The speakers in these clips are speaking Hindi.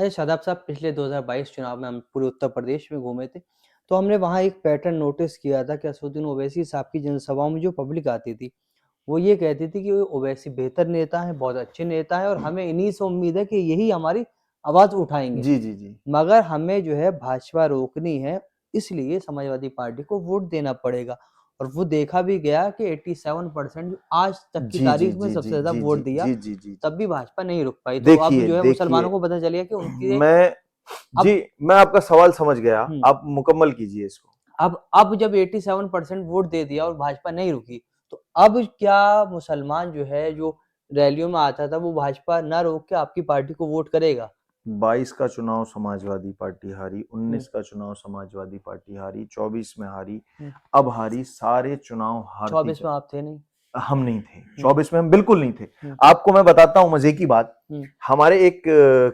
अच्छा शादाब साहब, पिछले 2022 चुनाव में हम पूरे उत्तर प्रदेश में घूमे थे, तो हमने वहाँ एक पैटर्न नोटिस किया था कि असदुद्दीन ओवैसी साहब की जनसभाओं में जो पब्लिक आती थी, वो ये कहती थी कि ओवैसी बेहतर नेता हैं, बहुत अच्छे नेता हैं और हमें इन्हीं से उम्मीद है कि यही हमारी आवाज़ उठाएँगे। जी, जी, जी। मगर हमें जो है भाजपा रोकनी है, इसलिए समाजवादी पार्टी को वोट देना पड़ेगा और वो देखा भी गया कि 87% आज तक की जी, जी, तारीख में जी, सबसे जी, ज़्यादा जी, वोट जी, दिया, जी, जी, जी, तब जी। भी भाजपा नहीं रुक पाई। तो अब देखिए, जो है मुसलमानों देखिए, को पता चल गया कि उनके मैं अब जी, मैं आपका सवाल समझ गया, हुँ, आप मुकम्मल कीजिए इसको। अब जब 87% वोट दे दिया और भाजपा नहीं रुकी, तो अब क्या मुसलमान जो है, जो रैलियों में आता था, वो भाजपा ना रोक के आपकी पार्टी को वोट करेगा? 22 का चुनाव समाजवादी पार्टी हारी, हुँ, 19 का चुनाव समाजवादी पार्टी हारी, 24 में हारी, हुँ, अब हारी, सारे चुनाव हारती 24 में चली। आप थे नहीं? हम नहीं थे, हुँ, 24 में हम बिल्कुल नहीं थे। हुँ, आपको मैं बताता हूँ मजे की बात, हुँ, हमारे एक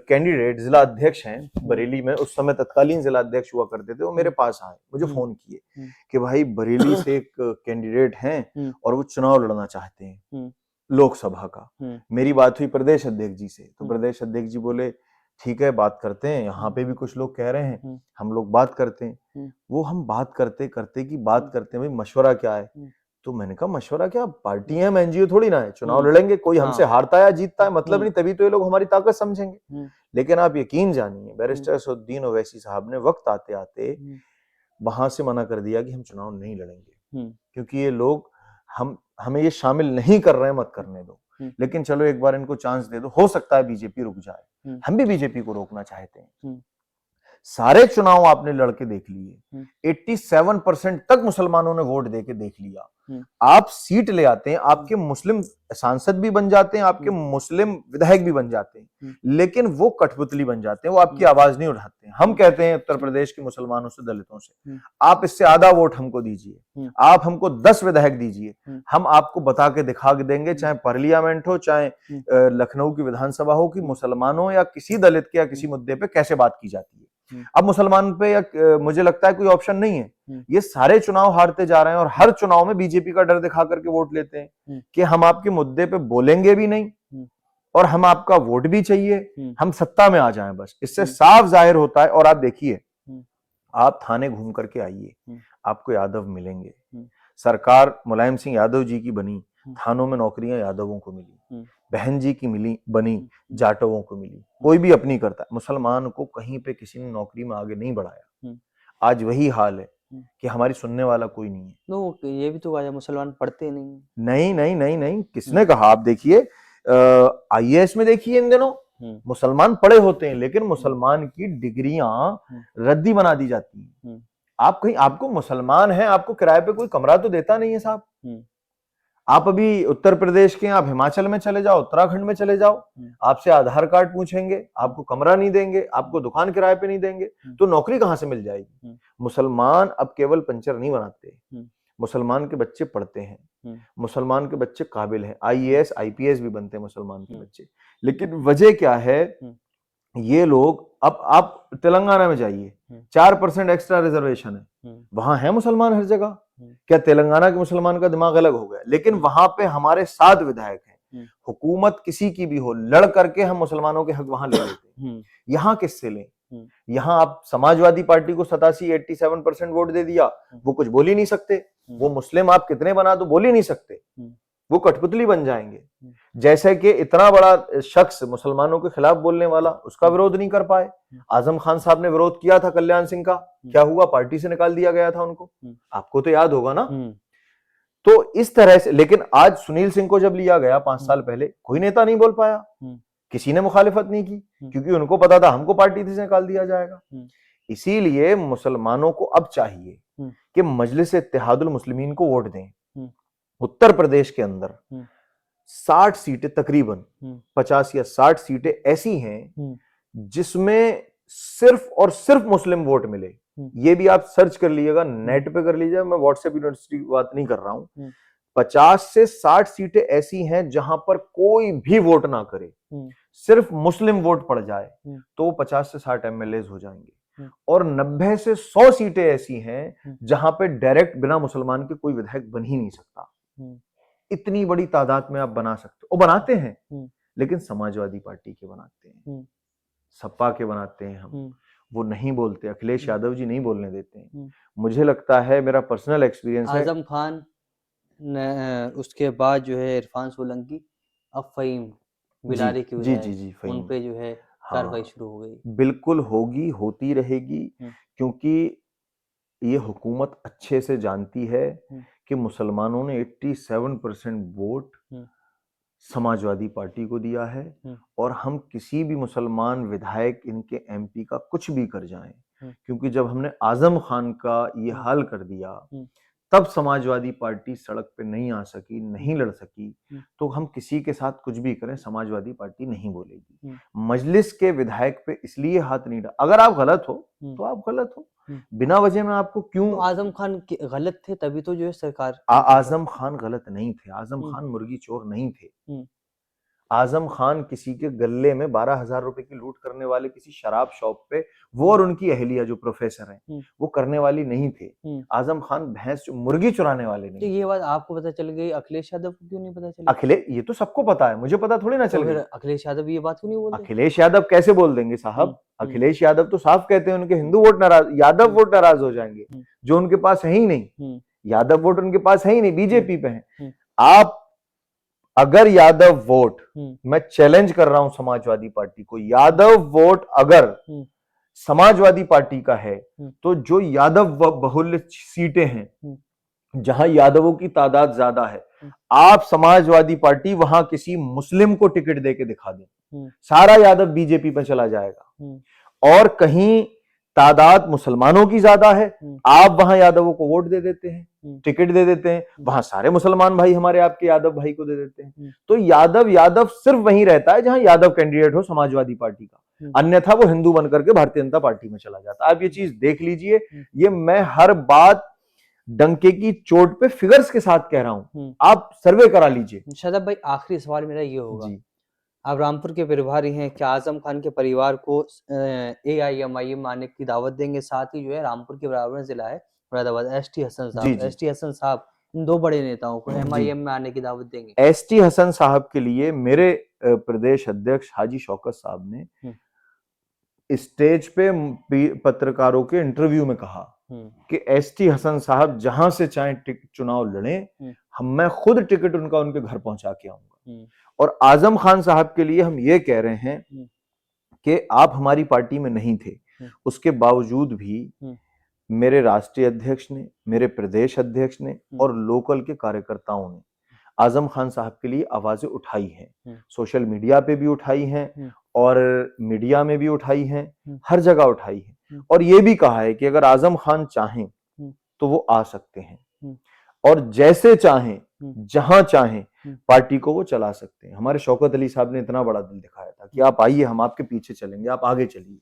कैंडिडेट जिला अध्यक्ष हैं हुँ, बरेली में, उस समय तत्कालीन जिला अध्यक्ष हुआ करते थे, वो मेरे हुँ, पास आए, मुझे हुँ, फोन किए हुँ, कि भाई बरेली से एक कैंडिडेट हैं हुँ, और वो चुनाव लड़ना चाहते हैं हुँ, लोकसभा का। हुँ, मेरी बात हुई प्रदेश अध्यक्ष जी से, तो हुँ, प्रदेश अध्यक्ष जी बोले ठीक है बात करते हैं, यहाँ हुँ, पे भी कुछ लोग कह रहे हैं, हुँ, हम लोग बात करते हैं। हुँ, वो हम बात करते करते की बात हुँ, करते हैं, भाई मशवरा क्या है? हुँ, तो मैंने कहा मशवरा क्या, पार्टी हुँ, है, हम एनजीओ थोड़ी ना है, चुनाव हुँ, लड़ेंगे, कोई हमसे हाँ, हारता है या जीतता है मतलब हुँ, नहीं, तभी तो ये लोग हमारी ताकत समझेंगे। हुँ, लेकिन आप यकीन जानिए हुँ, बैरिस्टर असदुद्दीन ओवैसी साहब ने वक्त आते आते हुँ, वहां से मना कर दिया कि हम चुनाव नहीं लड़ेंगे, हुँ, क्योंकि ये लोग हम हमें ये शामिल नहीं कर रहे हैं, मत हुँ, करने दो, हुँ, लेकिन चलो एक बार इनको चांस दे दो, हो सकता है बीजेपी रुक जाए। हुँ, हम भी बीजेपी को रोकना चाहते हैं। हुँ, सारे चुनाव आपने लड़के देख लिए, हुँ, 87% तक मुसलमानों ने वोट देके देख लिया। हुँ, आप सीट ले आते हैं, हुँ, आपके मुस्लिम सांसद भी बन जाते हैं, आपके हुँ, मुस्लिम विधायक भी बन जाते हैं, हुँ, लेकिन वो कठपुतली बन जाते हैं, वो आपकी हुँ, आवाज नहीं उठाते हैं। हम हुँ, कहते हैं उत्तर प्रदेश के मुसलमानों से, दलितों से, हुँ, आप इससे आधा वोट हमको दीजिए, हुँ, आप हमको 10 विधायक दीजिए, हुँ, हम आपको बता के दिखा के देंगे, हुँ, चाहे पार्लियामेंट हो, चाहे हुँ, लखनऊ की विधानसभा हो, कि हुँ, मुसलमानों या किसी दलित के या हुँ, किसी मुद्दे पे कैसे बात की जाती है। हुँ, अब मुसलमान पे या मुझे लगता है कोई ऑप्शन नहीं है। हुँ, ये सारे चुनाव हारते जा रहे हैं और हुँ, हर चुनाव में बीजेपी का डर दिखा करके वोट लेते हैं हुँ, कि हम आपके मुद्दे पे बोलेंगे भी नहीं हुँ, और हम आपका वोट भी चाहिए, हुँ, हम सत्ता में आ जाएं बस। इससे हुँ, साफ जाहिर होता है। और आप देखिए, हुँ, आप थाने घूम करके आइए, हुँ, आपको यादव मिलेंगे। हुँ, सरकार मुलायम सिंह यादव जी की बनी, हुँ, थानों में नौकरियां यादवों को मिली, हुँ, बहन जी की मिली बनी, हुँ, हुँ, जाटवों को मिली। हुँ, कोई भी अपनी करता है, मुसलमान को कहीं पे किसी ने नौकरी में आगे नहीं बढ़ाया। हुँ, आज वही हाल है हुँ। कि हमारी सुनने वाला कोई नहीं है। नो, ये भी तो कहा जाए मुसलमान पढ़ते नहीं हैं। नहीं, नहीं, नहीं, नहीं, हुँ, किसने कहा? आप देखिए, आईएएस में देखिए इन दिनों हुँ, मुसलमान पढ़े होते हैं, लेकिन हुँ, मुसलमान की डिग्रियां हुँ, रद्दी बना दी जाती हैं। हुँ, आप कहीं, आपको मुसलमान है, आपको किराए पे कोई कमरा तो देता नहीं है साहब। हुँ, आप अभी उत्तर प्रदेश के, आप हिमाचल में चले जाओ, उत्तराखंड में चले जाओ, हुँ, आपसे आधार कार्ड पूछेंगे, हुँ, आपको कमरा नहीं देंगे, हुँ, आपको दुकान किराए पे नहीं देंगे, हुँ, तो नौकरी कहां से मिल जाएगी? हुँ, मुसलमान अब केवल पंचर नहीं बनाते, हुँ, मुसलमान के बच्चे पढ़ते हैं, हुँ, मुसलमान के बच्चे काबिल हैं, हुँ, आईएएस आईपीएस भी बनते हैं मुसलमान के हुँ, बच्चे। लेकिन वजह क्या है? हुँ, ये लोग, अब आप तेलंगाना में जाइए, हुँ, 4% एक्स्ट्रा रिजर्वेशन है, हुँ, वहां है मुसलमान हर जगह। हुँ, क्या तेलंगाना के मुसलमान का दिमाग अलग हो गया? लेकिन हुँ, वहां पे हमारे 7 विधायक हैं, हुँ, हुकूमत किसी की भी हो, लड़ करके हम मुसलमानों के हक वहां ले लेते हैं। हुँ, यहां किससे लें? हुँ, यहां आप समाजवादी पार्टी को 87-87% वोट दे दिया, हुँ, वो कुछ बोल ही नहीं सकते। हुँ, वो मुस्लिम आप कितने बना दो, बोल ही नहीं सकते, हुँ, वो कठपुतली बन जाएंगे। हुँ, जैसे कि इतना बड़ा शख्स मुसलमानों के खिलाफ बोलने वाला, उसका हुँ, विरोध नहीं कर पाए। हुँ, आजम खान साहब ने विरोध किया था कल्याण सिंह का, हुँ, क्या हुआ? पार्टी से निकाल दिया गया था उनको, हुँ, आपको तो याद होगा ना। हुँ, तो इस तरह से, लेकिन आज सुनील सिंह को जब लिया गया 5 हुँ, साल पहले, कोई नेता नहीं बोल पाया, हुँ, किसी ने मुखालिफत नहीं की, हुँ, क्योंकि उनको पता था हमको पार्टी से निकाल दिया जाएगा। हुँ, इसीलिए मुसलमानों को अब चाहिए हुँ, कि मजलिस इत्तेहादुल मुस्लिमीन को वोट दें। हुँ, उत्तर प्रदेश के अंदर हुँ, 60 सीटें, तकरीबन हुँ, 50 या 60 सीटें ऐसी हैं हुँ, जिसमें सिर्फ और सिर्फ मुस्लिम वोट मिले। हुँ, ये भी आप सर्च कर लीजिएगा, हुँ, नेट पे कर लीजिएगा, मैं व्हाट्सएप यूनिवर्सिटी की बात नहीं कर रहा हूं। हुँ, 50 से 60 सीटें ऐसी हैं जहां पर कोई भी वोट ना करे, हुँ, सिर्फ मुस्लिम वोट पड़ जाए, हुँ, तो 50 से 60 एमएलए हो जाएंगे। हुँ, और 90 से 100 सीटें ऐसी हैं हुँ, जहां पे डायरेक्ट बिना मुसलमान के कोई विधायक बन ही नहीं सकता। हुँ, इतनी बड़ी तादाद में आप बना सकते हो, और बनाते हैं, हुँ, लेकिन समाजवादी पार्टी के बनाते हैं। हुँ। सपा के बनाते हैं हम, वो नहीं बोलते, अखिलेश यादव जी नहीं बोलने देते हैं। हम्म। मुझे लगता है, मेरा पर्सनल एक्सपीरियंस है, आजम खान उसके बाद जो है इरफान सोलंकी, अब फहीम जी बिलारी के जी जी विधायक, जी उन फहीम, पे जो है कार्रवाई हाँ शुरू हो गई। बिल्कुल होगी, होती रहेगी, हम्म, क्योंकि ये हुकूमत अच्छे से जानती है हम्म, कि मुसलमानों ने 87% वोट हम्म, समाजवादी पार्टी को दिया है, हम्म, और हम किसी भी मुसलमान विधायक इनके एमपी का कुछ भी कर जाएं, हम्म, क्योंकि जब हमने आजम खान का ये हम्म, हाल कर दिया, हम्म, तब समाजवादी पार्टी सड़क पे नहीं आ सकी, हम्म, नहीं लड़ सकी। हम्म, तो हम किसी के साथ कुछ भी करें, समाजवादी पार्टी नहीं बोलेगी। हम्म, मजलिस के विधायक पे इसलिए हाथ नहीं डाल, अगर आप गलत हो हम्म, तो आप गलत हो, हम्म। बिना वजह में आपको क्यों। तो आजम खान गलत थे तभी तो जो है सरकार आजम खान गलत नहीं थे, आजम हम्म, खान मुर्गी चोर नहीं थे। हम्म, आजम खान किसी के गले में 12,000 रुपए की लूट करने वाले किसी शराब शॉप पे, वो और उनकी अहलिया जो प्रोफेसर हैं, हम्म, वो करने वाली नहीं थे। हम्म। आजम खान भैंस मुर्गी चुराने वाले तो नहीं ये थे। बात आपको पता चल गई, अखिलेश यादव को क्यों नहीं पता चली? अखिलेश, ये तो सबको पता है, मुझे पता थोड़ी ना तो चल फिर गई। अखिलेश यादव ये बात क्यों नहीं बोलते? अखिलेश यादव कैसे बोल देंगे हम्म, साहब? हम्म, अखिलेश यादव तो साफ कहते हैं उनके हिंदू वोट नाराज, यादव हम्म, वोट नाराज हो जाएंगे, हम्म, जो उनके पास है ही नहीं। हम्म, यादव वोट उनके पास है ही नहीं, हम्म, बीजेपी पे है। हम्म, आप, अगर यादव वोट, हम्म, मैं चैलेंज कर रहा हूं समाजवादी पार्टी को, यादव वोट अगर हम्म, समाजवादी पार्टी का है, हम्म, तो जो यादव बहुल्य सीटें हैं, हम्म, जहां यादवों की तादाद ज्यादा है, हम्म, आप समाजवादी पार्टी वहां किसी मुस्लिम को टिकट देके दिखा दें, हम्म, सारा यादव बीजेपी पे चला जाएगा। हम्म, और कहीं तादाद मुसलमानों की ज्यादा है, हम्म, आप वहां यादवों को वोट दे देते हैं, हम्म, टिकट दे देते हैं, हम्म, वहां सारे मुसलमान भाई हमारे आपके यादव भाई को दे देते हैं। हम्म, तो यादव यादव सिर्फ वहीं रहता है जहां यादव कैंडिडेट हो समाजवादी पार्टी का, हम्म, अन्यथा वो हिंदू बनकर के भारतीय जनता पार्टी में चला जाता है। आप ये चीज देख लीजिए, हम्म, ये मैं हर बात डंके की चोट पे फिगर्स के साथ कह रहा हूं, आप सर्वे करा लीजिए। शादाब भाई, आखिरी सवाल मेरा ये होगा, जी आप रामपुर के प्रभारी हैं, क्या आजम खान के परिवार को AIMIM आने की दावत देंगे? साथ ही जो है रामपुर के बराबर में जिला है मुरादाबाद, जी जी एस टी हसन साहब, इन दो बड़े नेताओं को जी। MIM में आने की दावत देंगे? एसटी हसन साहब के लिए मेरे प्रदेश अध्यक्ष हाजी शौकत साहब ने हम्म, स्टेज पे पत्रकारों के इंटरव्यू में कहा हम्म, कि एसटी हसन साहब जहां से चाहे चुनाव लड़ें, हम्म, मैं खुद टिकट उनका उनके घर पहुंचा के आऊंगा। हम्म, और आजम खान साहब के लिए हम ये कह रहे हैं हम्म, कि आप हमारी पार्टी में नहीं थे, हम्म, उसके बावजूद भी हम्म, मेरे राष्ट्रीय अध्यक्ष ने, मेरे प्रदेश अध्यक्ष ने हम्म, और लोकल के कार्यकर्ताओं ने आजम खान साहब के लिए आवाजें उठाई हैं, हम्म, सोशल मीडिया पे भी उठाई हैं, हम्म, और मीडिया में भी उठाई हैं, हम्म, हर जगह उठाई हैं, हम्म, और ये भी कहा है कि अगर आजम खान चाहें हम्म, तो वो आ सकते हैं, हम्म, और जैसे चाहें, हम्म, जहां चाहें, हम्म, पार्टी को वो चला सकते हैं। हमारे शौकत अली साहब ने इतना बड़ा दिल दिखाया था कि हम्म। आप आइए, हम आपके पीछे चलेंगे, आप आगे चलिए,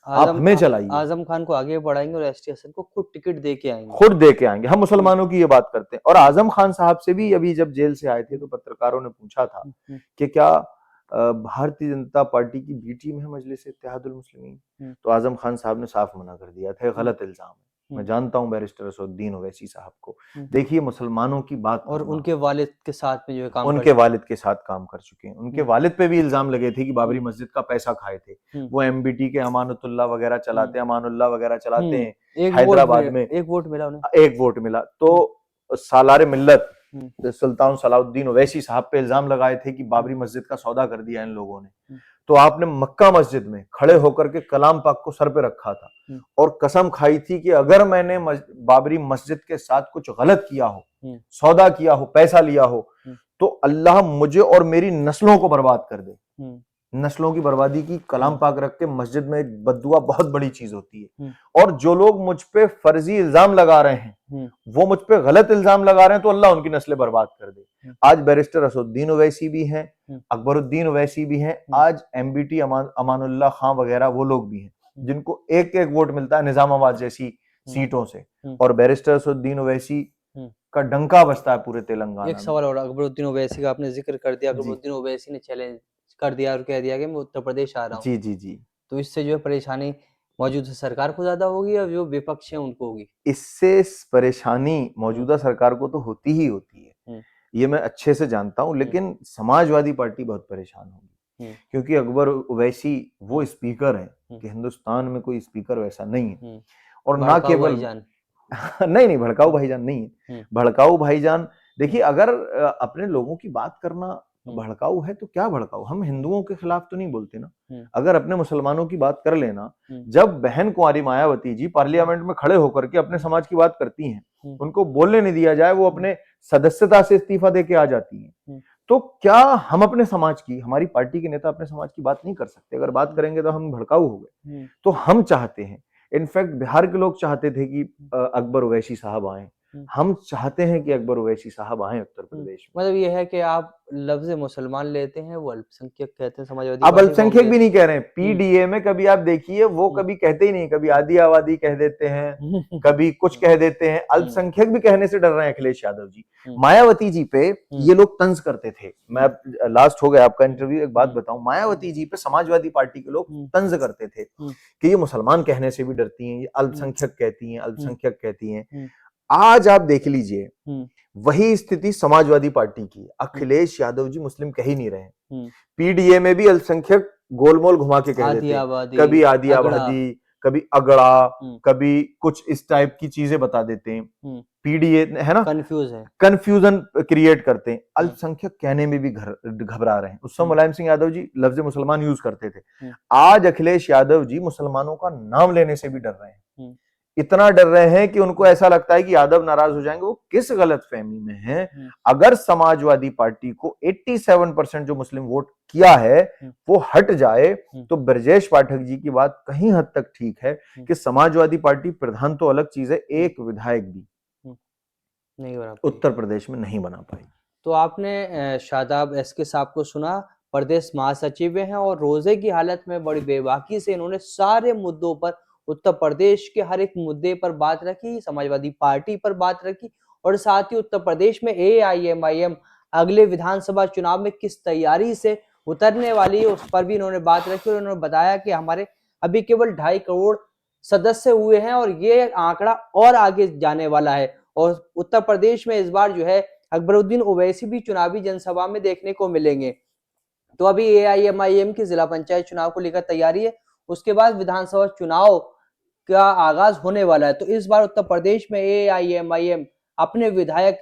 आप आजम हमें चलाइए, आजम खान को आगे बढ़ाएंगे और ST हसन को खुद टिकट दे के आएंगे। खुद दे के आएंगे। हम हम्म, मुसलमानों की ये बात करते हैं। और आजम खान साहब से भी अभी जब जेल से आए थे तो पत्रकारों ने पूछा था हम्म, कि क्या भारतीय जनता पार्टी की बी टीम है मजलिस इत्तेहादुल मुस्लिमीन? हम्म, तो आजम खान साहब ने साफ मना कर दिया था, गलत इल्जाम है। मैं हम्म, जानता हूं बैरिस्टर असदुद्दीन ओवैसी साहब को, हम्म। देखिए मुसलमानों की बात और करना, उनके वालिद के साथ में जो है काम कर उनके चुके वालिद के साथ काम कर चुके हैं, उनके हैं। वालिद पे भी इल्जाम लगे थे कि बाबरी हम्म, मस्जिद का पैसा खाए थे, हम्म, वो एमबीटी के अमानतुल्लाह वगैरह चलाते हैं, अमानुल्लाह वगैरह चलाते हैं हैदराबाद में। एक वोट मिला उन्हें। एक वोट मिला तो सालारे मिल्लत हम्म, सुल्तान सलाउद्दीन ओवैसी साहब पे इल्जाम लगाए थे कि हम्म, बाबरी मस्जिद का सौदा कर दिया इन लोगों ने। हम्म, तो आपने मक्का मस्जिद में खड़े होकर के कलाम पाक को सर पे रखा था हम्म, और कसम खाई थी कि अगर मैंने बाबरी मस्जिद के साथ कुछ गलत किया हो, हम्म, सौदा किया हो, पैसा लिया हो, हम्म, तो अल्लाह मुझे और मेरी नस्लों को बर्बाद कर दे। हम्म, नस्लों की बर्बादी की कलाम हम्म, पाक रख के मस्जिद में एक बद्दुआ बहुत बड़ी चीज होती है। हम्म, और जो लोग मुझ पे फर्जी इल्जाम लगा रहे हैं, हम्म, वो मुझ पे गलत इल्जाम लगा रहे हैं, तो अल्लाह उनकी नस्लें बर्बाद कर दे। हम्म, आज बैरिस्टर असदुद्दीन ओवैसी भी हैं, हम्म, अकबरुद्दीन ओवैसी भी हैं, हम्म, आज एमबीटी अमानुल्लाह खां वगैरह वो लोग भी हैं, हम्म, जिनको एक एक वोट मिलता है निजामाबाद जैसी हम्म, सीटों से। हम्म, और बैरिस्टर असदुद्दीन ओवैसी हम्म। का डंका बजता है पूरे एक तेलंगाना में। सवाल और, अकबरुद्दीन ओवैसी का आपने जिक्र कर दिया, जी अकबरुद्दीन ओवैसी ने चैलेंज कर दिया और कह दिया कि मैं उत्तर प्रदेश आ रहा हूँ, जी जी जी। तो इससे जो है परेशानी मौजूदा सरकार को ज्यादा होगी या जो विपक्ष है उनको होगी? इससे परेशानी हम्म, मौजूदा सरकार को तो होती ही होती है, हम्म, ये मैं अच्छे से जानता हूं, हम्म, लेकिन समाजवादी पार्टी बहुत परेशान होगी। क्योंकि अकबर ओवैसी वो स्पीकर है हम्म। कि हिंदुस्तान में कोई स्पीकर वैसा नहीं है। और ना भड़काऊ केवल भाईजान। नहीं नहीं, भड़काऊ भाईजान नहीं है। भड़काऊ भाईजान, देखिए अगर अपने लोगों की बात करना भड़काऊ है तो क्या भड़काऊ, हम हिंदुओं के खिलाफ तो नहीं बोलते ना। अगर अपने मुसलमानों की बात कर लेना, जब बहन कुंवारी मायावती जी पार्लियामेंट में खड़े होकर के अपने समाज की बात करती हैं, उनको बोलने नहीं दिया जाए, वो अपने सदस्यता से इस्तीफा दे के आ जाती हैं, तो क्या हम अपने समाज की, हमारी पार्टी के नेता अपने समाज की बात नहीं कर सकते? अगर बात करेंगे तो हम भड़काऊ हो गए। तो हम चाहते हैं, इनफैक्ट बिहार के लोग चाहते थे कि अकबर ओवैसी साहब आए, हम चाहते हैं कि अकबर ओवैसी साहब आए उत्तर प्रदेश में। मतलब ये है कि आप लफ्ज मुसलमान लेते हैं, वो अल्पसंख्यक कहते हैं समाजवादी अब पार्टी अल्पसंख्यक भी कांग्रेस। नहीं कह रहे हैं, पीडीए में कभी आप देखिए वो कभी कहते ही नहीं, कभी आदि आबादी कह देते हैं, कभी कुछ कह देते हैं, अल्पसंख्यक भी कहने से डर रहे हैं अखिलेश यादव जी। मायावती जी पे ये लोग तंज करते थे, मैं लास्ट हो गया आपका इंटरव्यू, एक बात बताऊं, मायावती जी पे समाजवादी पार्टी के लोग तंज करते थे कि ये मुसलमान कहने से भी डरती हैं, ये अल्पसंख्यक कहती हैं, अल्पसंख्यक कहती हैं। आज आप देख लीजिए वही स्थिति समाजवादी पार्टी की, अखिलेश यादव जी मुस्लिम कह ही नहीं रहे। पीडीए में भी अल्पसंख्यक गोलमोल घुमा के कह देते हैं, कभी आदि आबादी, कभी अगड़ा, कभी कुछ इस टाइप की चीजें बता देते हैं। पीडीए है ना, कंफ्यूजन क्रिएट करते हैं। अल्पसंख्यक कहने में भी घबरा रहे हैं। उस समय मुलायम सिंह यादव जी लफ्ज मुसलमान यूज करते थे, आज अखिलेश यादव जी मुसलमानों का नाम लेने से भी डर रहे हैं। इतना डर रहे हैं कि उनको ऐसा लगता है कि यादव नाराज हो जाएंगे। वो किस गलतफहमी में हैं? अगर समाजवादी पार्टी को 87% जो मुस्लिम वोट किया है वो हट जाए तो ब्रजेश पाठक जी की बात कहीं हद तक ठीक है कि समाजवादी पार्टी प्रधान तो अलग चीज है, एक विधायक भी नहीं बना उत्तर प्रदेश में नहीं बना पाई। तो आपने शादाब एसके साहब को सुना, प्रदेश महासचिव हैं और रोजे की हालत में बड़ी बेबाकी से इन्होंने सारे मुद्दों पर, उत्तर प्रदेश के हर एक मुद्दे पर बात रखी, समाजवादी पार्टी पर बात रखी और साथ ही उत्तर प्रदेश में एआईएमआईएम अगले विधानसभा चुनाव में किस तैयारी से उतरने वाली है उस पर भी इन्होंने बात रखी और इन्होंने बताया कि हमारे अभी केवल 2.5 करोड़ सदस्य हुए हैं और ये आंकड़ा और आगे जाने वाला है और उत्तर प्रदेश में इस बार जो है अकबरुद्दीन ओवैसी भी चुनावी जनसभा में देखने को मिलेंगे। तो अभी एआईएमआईएम की जिला पंचायत चुनाव को लेकर तैयारी है, उसके बाद विधानसभा चुनाव का आगाज होने वाला है। तो इस बार उत्तर प्रदेश में एआईएमआईएम अपने विधायक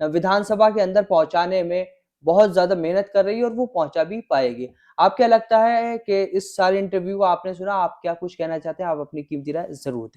विधानसभा के अंदर पहुंचाने में बहुत ज्यादा मेहनत कर रही है और वो पहुंचा भी पाएगी। आप क्या लगता है कि इस सारे इंटरव्यू को आपने सुना, आप क्या कुछ कहना चाहते हैं? आप अपनी कीमती राय जरूर दें।